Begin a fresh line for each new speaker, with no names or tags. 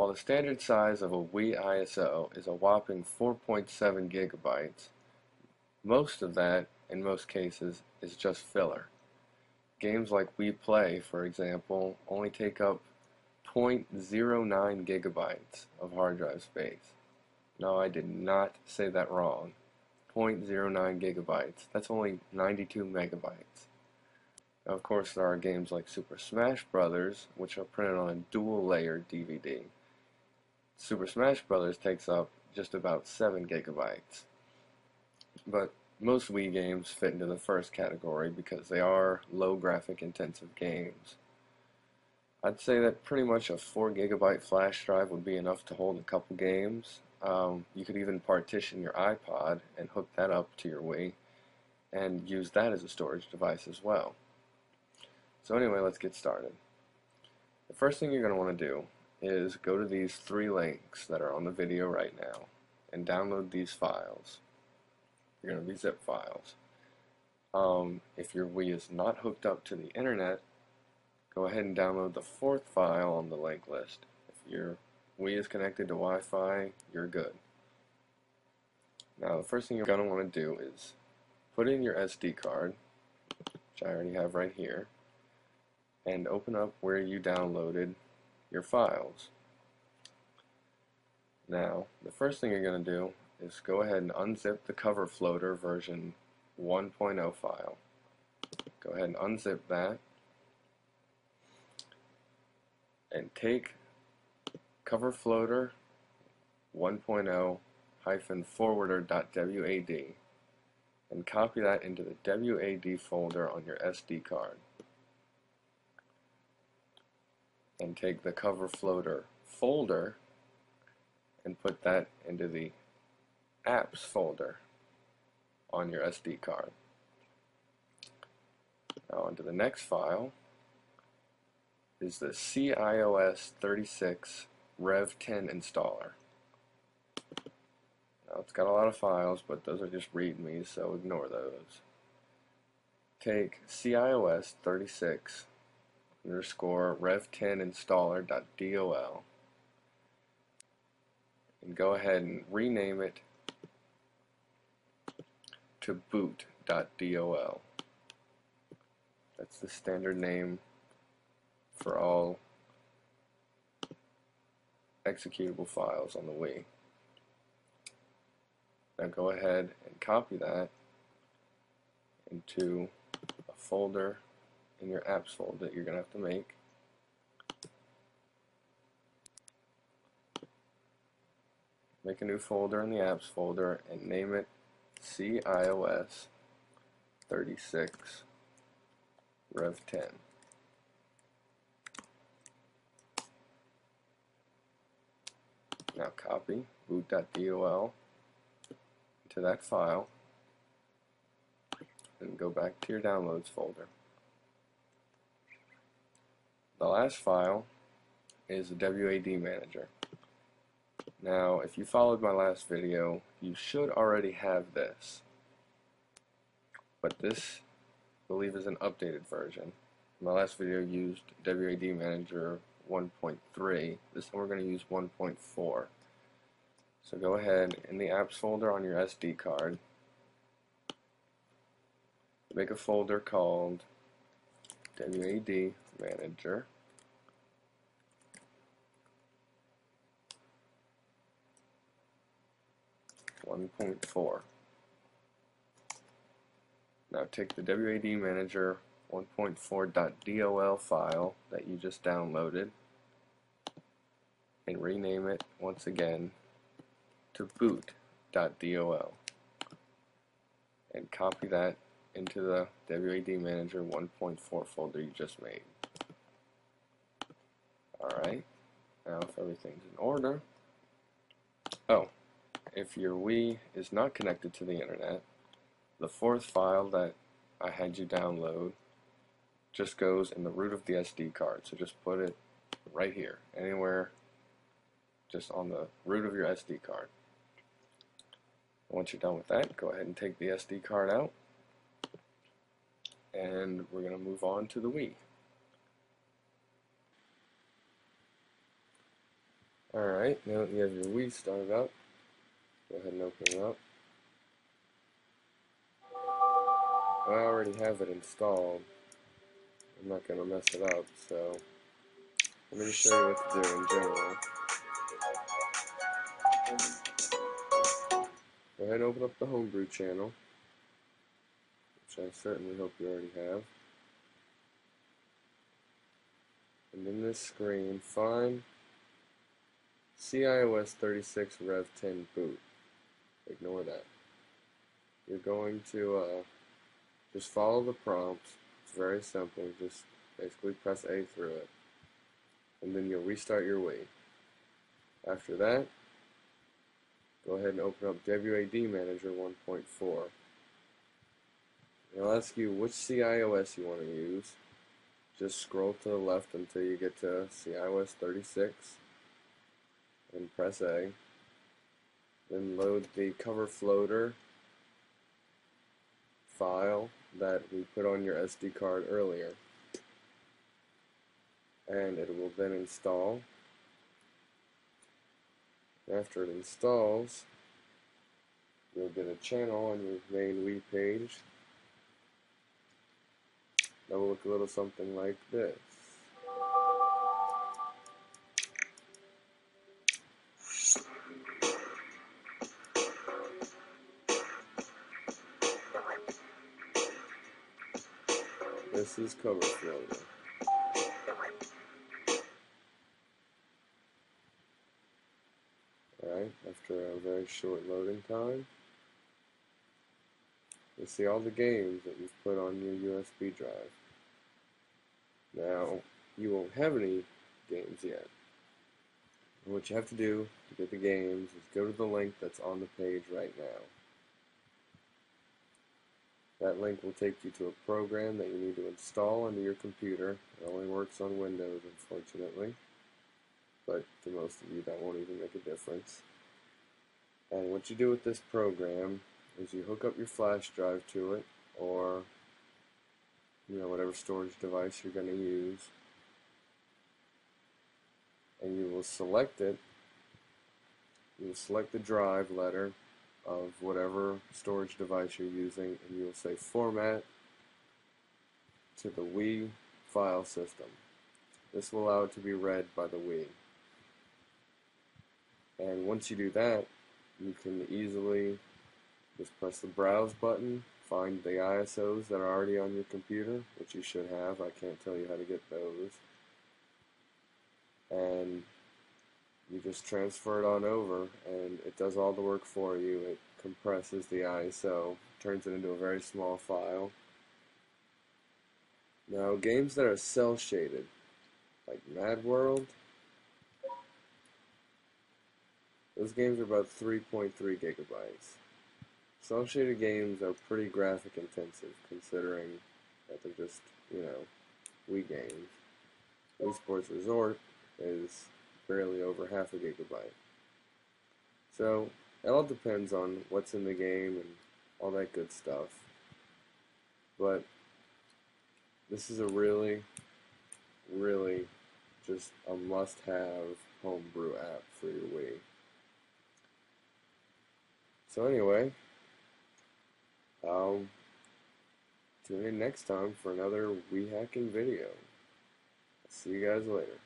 While the standard size of a Wii ISO is a whopping 4.7 gigabytes, most of that, in most cases, is just filler. Games like Wii Play, for example, only take up 0.09 gigabytes of hard drive space. No, I did not say that wrong. 0.09 gigabytes. That's only 92 megabytes. Now, of course, there are games like Super Smash Bros., which are printed on a dual-layer DVD. Super Smash Bros. Takes up just about 7 gigabytes. But most Wii games fit into the first category because they are low graphic intensive games. I'd say that pretty much a 4 gigabyte flash drive would be enough to hold a couple games. You could even partition your iPod and hook that up to your Wii and use that as a storage device as well. So anyway, let's get started. The first thing you're going to want to do is go to these 3 links that are on the video right now and download these files. They're going to be zip files. If your Wii is not hooked up to the internet, go ahead and download the 4th file on the link list. If your Wii is connected to Wi-Fi, you're good. Now the first thing you're going to want to do is put in your SD card, which I already have right here, and open up where you downloaded your files. Now, the first thing you're going to do is go ahead and unzip the cover floater version 1.0 file. Go ahead and unzip that and take cover floater 1.0 forwarder.wad and copy that into the WAD folder on your SD card. And take the cover floater folder and put that into the apps folder on your SD card. Now onto the next file is the CIOS 36 Rev 10 installer. Now it's got a lot of files, but those are just readmes, so ignore those. Take CIOS 36 _ Rev 10 installer.dol and go ahead and rename it to boot.dol. That's the standard name for all executable files on the Wii. Now go ahead and copy that into a folder in your apps folder that you're going to have to make. Make a new folder in the apps folder and name it CIOS 36 Rev 10. Now copy boot.dol into that file and go back to your downloads folder. The last file is the WAD manager. Now, if you followed my last video, you should already have this. But this, I believe, is an updated version. My last video used WAD Manager 1.3. This time we're going to use 1.4. So go ahead in the apps folder on your SD card, make a folder called WAD Manager. Now take the WAD Manager 1.4.dol file that you just downloaded and rename it once again to boot.dol and copy that into the WAD Manager 1.4 folder you just made. Alright, now if everything's in order, if your Wii is not connected to the internet, the 4th file that I had you download just goes in the root of the SD card. So just put it right here, anywhere, just on the root of your SD card. Once you're done with that, go ahead and take the SD card out, and we're going to move on to the Wii. Alright, now that you have your Wii started up, go ahead and open it up. I already have it installed. I'm not going to mess it up, so let me just show you what to do in general. Go ahead and open up the Homebrew channel, which I certainly hope you already have. And in this screen, find CIOS 36 Rev 10 boot. Ignore that. You're going to just follow the prompt. It's very simple. Just basically press A through it. And then you'll restart your Wii. After that, go ahead and open up WAD Manager 1.4. It'll ask you which CIOS you want to use. Just scroll to the left until you get to CIOS 36 and press A. Then load the cover floater file that we put on your SD card earlier. And it will then install. After it installs, you'll get a channel on your main Wii page that will look a little something like this. This is cover floater. Alright, after a very short loading time, you'll see all the games that you've put on your USB drive. Now, you won't have any games yet. And what you have to do to get the games is go to the link that's on the page right now. That link will take you to a program that you need to install onto your computer. It only works on Windows, unfortunately. But to most of you, that won't even make a difference. And what you do with this program is you hook up your flash drive to it, or whatever storage device you're going to use, and you will select it. You will select the drive letter of whatever storage device you're using, and you will say format to the Wii file system. This will allow it to be read by the Wii. And once you do that, you can easily just press the browse button, find the ISOs that are already on your computer, which you should have. I can't tell you how to get those. And you just transfer it on over, and it does all the work for you. It compresses the ISO, turns it into a very small file. Now, games that are cel shaded, like Mad World, those games are about 3.3 gigabytes. Cel shaded games are pretty graphic intensive, considering that they're just, Wii games. Wii Sports Resort is barely over half a gigabyte. So, it all depends on what's in the game and all that good stuff. But this is a really, really just a must-have homebrew app for your Wii. So anyway, I'll tune in next time for another Wii hacking video. See you guys later.